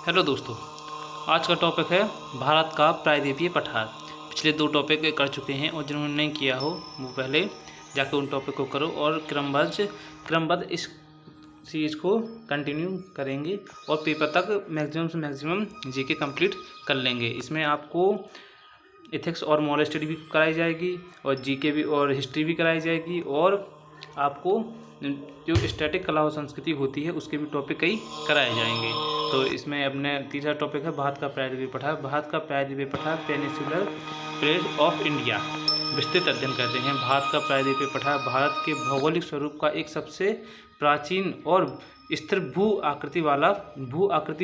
Hello दोस्तों, आज का टॉपिक है भारत का प्रायद्वीपीय पठार। पिछले 2 टॉपिक कर चुके हैं और जिन्होंने नहीं किया हो वो पहले जाकर उन टॉपिक को करो और क्रमबद्ध इस सीरीज़ को कंटिन्यू करेंगे और पेपर तक मैक्सिमम से मैक्सिमम जीके कंप्लीट कर लेंगे। इसमें आपको एथिक्स और मॉरल स्टडी भी कराई जाएगी और जीके भी और हिस्ट्री भी कराई जाएगी और आपको जो स्टैटिक कला और संस्कृति होती है उसके भी टॉपिक कई कराए जाएंगे। तो इसमें अपने तीसरा टॉपिक है भारत का प्रायद्वीपीय पठार। भारत का प्रायद्वीपीय पठार पेनिनसुलर प्लेट ऑफ इंडिया विस्तृत अध्ययन करते हैं। भारत का प्रायद्वीपीय पठार भारत के भौगोलिक स्वरूप का एक सबसे प्राचीन और स्थिर भू आकृति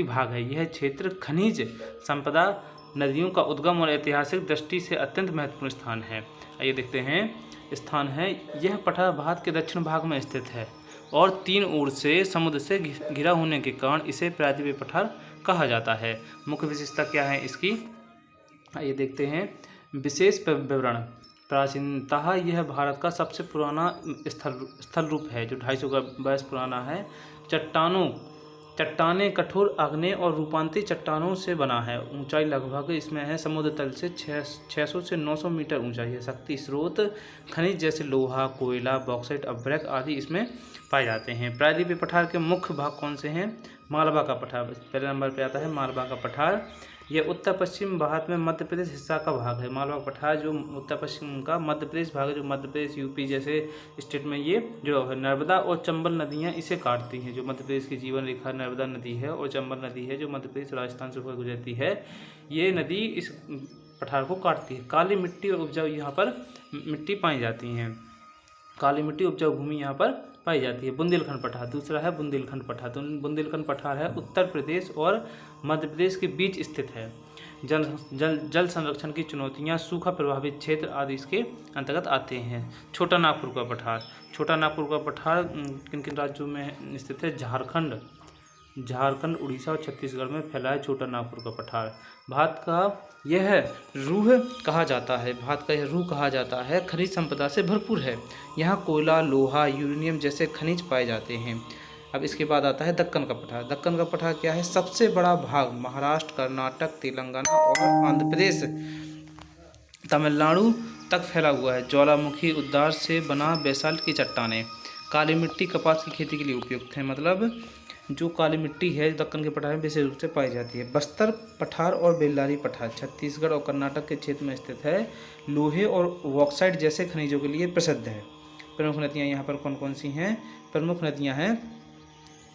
भाग है। यह क्षेत्र खनिज संपदा, नदियों का उद्गम और ऐतिहासिक दृष्टि से अत्यंत महत्वपूर्ण स्थान है। आइए देखते हैं स्थान है। यह पठार भारत के दक्षिण भाग में स्थित है और 3 ओर से समुद्र से घिरा होने के कारण इसे प्रायद्वीपीय पठार कहा जाता है। मुख्य विशेषता क्या है इसकी, आइए देखते हैं। विशेष विवरण। प्राचीनतः यह भारत का सबसे पुराना स्थल रूप है जो 250 वर्ष पुराना है। चट्टानें कठोर आग्नेय और रूपांतरित चट्टानों से बना है। ऊंचाई लगभग इसमें है समुद्र तल से 600 से 900 मीटर ऊंचाई है। शक्ति स्रोत खनिज जैसे लोहा, कोयला, बॉक्साइट, अभ्रक आदि इसमें पाए जाते हैं। प्रायद्वीपीय पठार के मुख्य भाग कौन से हैं? मालवा का पठार पहले नंबर पे आता है। मालवा का पठार यह उत्तर पश्चिम भारत में मध्य प्रदेश हिस्सा का भाग है। मालवा पठार जो उत्तर पश्चिम का मध्य प्रदेश भाग है, जो मध्य प्रदेश यूपी जैसे स्टेट में ये जो है नर्मदा और चंबल नदियाँ इसे काटती हैं। जो मध्य प्रदेश की जीवन रेखा नर्मदा नदी है और चंबल नदी है जो मध्य प्रदेश राजस्थान से होकर गुजरती है, ये नदी इस पठार को काटती है। काली मिट्टी और उपजाऊ यहाँ पर मिट्टी पाई जाती हैं। काली मिट्टी उपजाऊ भूमि यहाँ पर पाई जाती है। बुंदेलखंड पठार दूसरा है। बुंदेलखंड पठार तो बुंदेलखंड पठार है उत्तर प्रदेश और मध्य प्रदेश के बीच स्थित है। जल संरक्षण की चुनौतियाँ, सूखा प्रभावित क्षेत्र आदि इसके अंतर्गत आते हैं। छोटा नागपुर का पठार। छोटा नागपुर का पठार किन किन राज्यों में स्थित है? झारखंड, उड़ीसा और छत्तीसगढ़ में फैला है छोटा नागपुर का पठार। भारत का यह रूह कहा जाता है। खनिज संपदा से भरपूर है। यहाँ कोयला, लोहा, यूरेनियम जैसे खनिज पाए जाते हैं। अब इसके बाद आता है दक्कन का पठार। दक्कन का पठार क्या है? सबसे बड़ा भाग महाराष्ट्र, कर्नाटक, तेलंगाना और आंध्र प्रदेश, तमिलनाडु तक फैला हुआ है। ज्वालामुखी उद्गार से बना बेसाल्ट की चट्टानें। काली मिट्टी कपास की खेती के लिए उपयुक्त है। मतलब जो काली मिट्टी है दक्कन के पठार में विशेष रूप से पाई जाती है। बस्तर पठार और बेल्लारी पठार छत्तीसगढ़ और कर्नाटक के क्षेत्र में स्थित है। लोहे और बॉक्साइट जैसे खनिजों के लिए प्रसिद्ध है। प्रमुख नदियाँ यहाँ पर कौन कौन सी हैं? प्रमुख नदियाँ हैं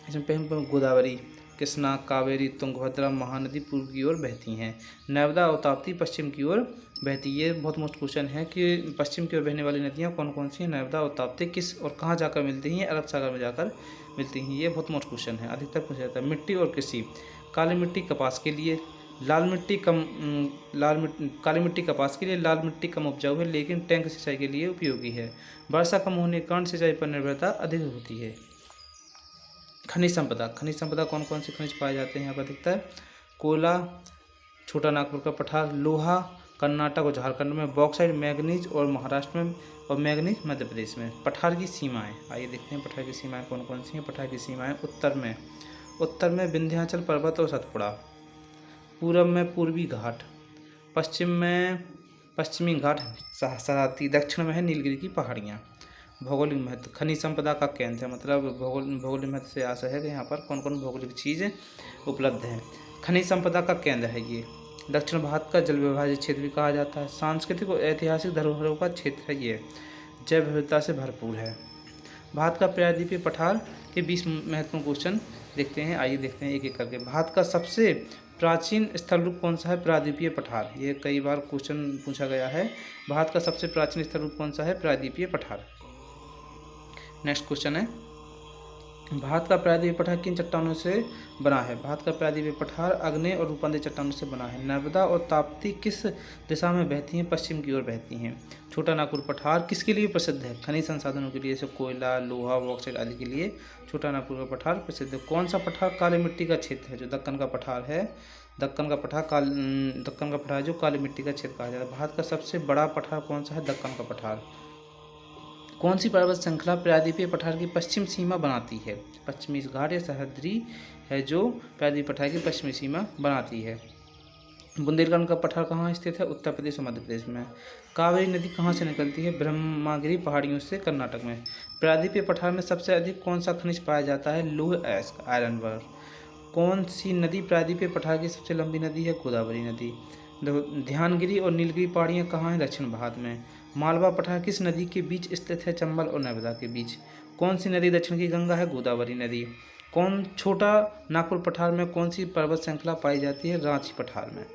इसमें गोदावरी, कृष्णा, कावेरी, तुंगभद्रा, महानदी पूर्व की ओर बहती हैं। नर्मदा और ताप्ती पश्चिम की ओर बहती है। ये बहुत मोस्ट क्वेश्चन है कि पश्चिम की ओर बहने वाली नदियाँ कौन कौन सी हैं? नर्मदा और ताप्ती किस और कहाँ जाकर मिलती हैं? अरब सागर में जाकर मिलती हैं। ये बहुत मोस्ट क्वेश्चन है, अधिकतर पूछा जाता है। मिट्टी और कृषि। काली मिट्टी कपास के लिए, काली मिट्टी कपास के लिए, लाल मिट्टी कम उपजाऊ है लेकिन टैंक सिंचाई के लिए उपयोगी है। वर्षा कम होने के कारण सिंचाई पर निर्भरता अधिक होती है। खनिज संपदा कौन कौन से खनिज पाए जाते हैं यहाँ पर अधिकतर? कोयला छोटा नागपुर का पठार, लोहा कर्नाटक और झारखंड में, बॉक्साइट मैग्नीज और महाराष्ट्र में और मैग्नीज मध्य प्रदेश में। पठार की सीमाएं, आइए देखते हैं पठार की सीमाएं कौन कौन सी हैं। पठार की सीमाएं उत्तर में विंध्याचल पर्वत और सतपुड़ा, पूरब में पूर्वी घाट, पश्चिम में पश्चिमी घाट सरहदी, दक्षिण में है नीलगिरी की पहाड़ियाँ। भौगोलिक महत्व। खनिज संपदा का केंद्र है, मतलब भौगोलिक महत्व से आशा है कि यहाँ पर कौन कौन भौगोलिक चीज़ उपलब्ध है। खनिज संपदा का केंद्र है ये। दक्षिण भारत का जल विभाजित क्षेत्र भी कहा जाता है। सांस्कृतिक और ऐतिहासिक धरोहरों का क्षेत्र है ये। जैव विविधता से भरपूर है। भारत का प्रायद्वीपीय पठार के 20 महत्वपूर्ण क्वेश्चन देखते हैं। आइए देखते हैं एक एक करके। भारत का सबसे प्राचीन स्थल रूप कौन सा है? प्रायद्वीपीय पठार। ये कई बार क्वेश्चन पूछा गया है। भारत का सबसे प्राचीन स्थल रूप कौन सा है? प्रायद्वीपीय पठार। नेक्स्ट क्वेश्चन है, भारत का प्रायद्वीपीय पठार किन चट्टानों से बना है? भारत का प्रायद्वीपीय पठार आग्नेय और रूपांतरित चट्टानों से बना है। नर्मदा और ताप्ती किस दिशा में बहती हैं? पश्चिम की ओर बहती हैं। छोटा नागपुर पठार किसके लिए प्रसिद्ध है? खनिज संसाधनों के लिए, जैसे कोयला, लोहा, बॉक्साइट आदि के लिए छोटा नागपुर का पठार प्रसिद्ध है। कौन सा पठार काली मिट्टी का क्षेत्र है? जो दक्कन का पठार है। दक्कन का पठार जो काली मिट्टी का क्षेत्र कहा जाता है। भारत का सबसे बड़ा पठार कौन सा है? दक्कन का पठार। कौन सी पर्वत श्रृंखला प्रायद्वीपीय पठार की पश्चिम सीमा बनाती है? पश्चिमी घाट या सह्याद्री है जो प्रायद्वीपीय पठार की पश्चिमी सीमा बनाती है। बुंदेलखंड का पठार कहाँ स्थित है? उत्तर प्रदेश और मध्य प्रदेश में। कावेरी नदी कहाँ से निकलती है? ब्रह्मगिरी पहाड़ियों से, कर्नाटक में। प्रायद्वीपीय पठार में सबसे अधिक कौन सा खनिज पाया जाता है? लौह अयस्क, आयरन वर। कौन सी नदी प्रायद्वीपीय पठार की सबसे लंबी नदी है? गोदावरी नदी। ध्यानगिरी और नीलगिरी पहाड़ियाँ कहाँ हैं? दक्षिण भारत में। मालवा पठार किस नदी के बीच स्थित है? चंबल और नर्मदा के बीच। कौन सी नदी दक्षिण की गंगा है? गोदावरी नदी। छोटा नागपुर पठार में कौन सी पर्वत श्रृंखला पाई जाती है? रांची पठार में।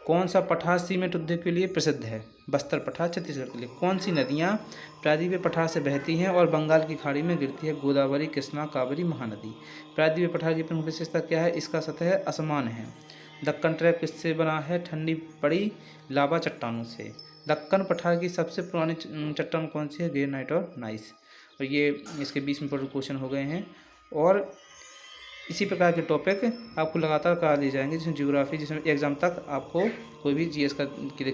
कौन सा पठार सीमेंट उद्योग के लिए प्रसिद्ध है? बस्तर पठार, छत्तीसगढ़ के लिए। कौन सी नदियाँ प्रायद्वीपीय पठार से बहती हैं और बंगाल की खाड़ी में गिरती है? गोदावरी, कृष्णा, कावेरी, महानदी। प्रायद्वीपीय पठार की प्रमुख विशेषता क्या है? इसका सतह असमान है। दक्कन ट्रैप किससे बना है? ठंडी पड़ी लावा चट्टानों से। दक्कन पठार की सबसे पुरानी चट्टान कौन सी है? ग्रेनाइट और नाइस। और ये इसके 20 इंपॉर्टेंट क्वेश्चन हो गए हैं। और इसी प्रकार के टॉपिक आपको लगातार करा दिए जाएंगे, जिसमें ज्योग्राफी, जिसमें एग्जाम तक आपको कोई भी जीएस की दिक्कत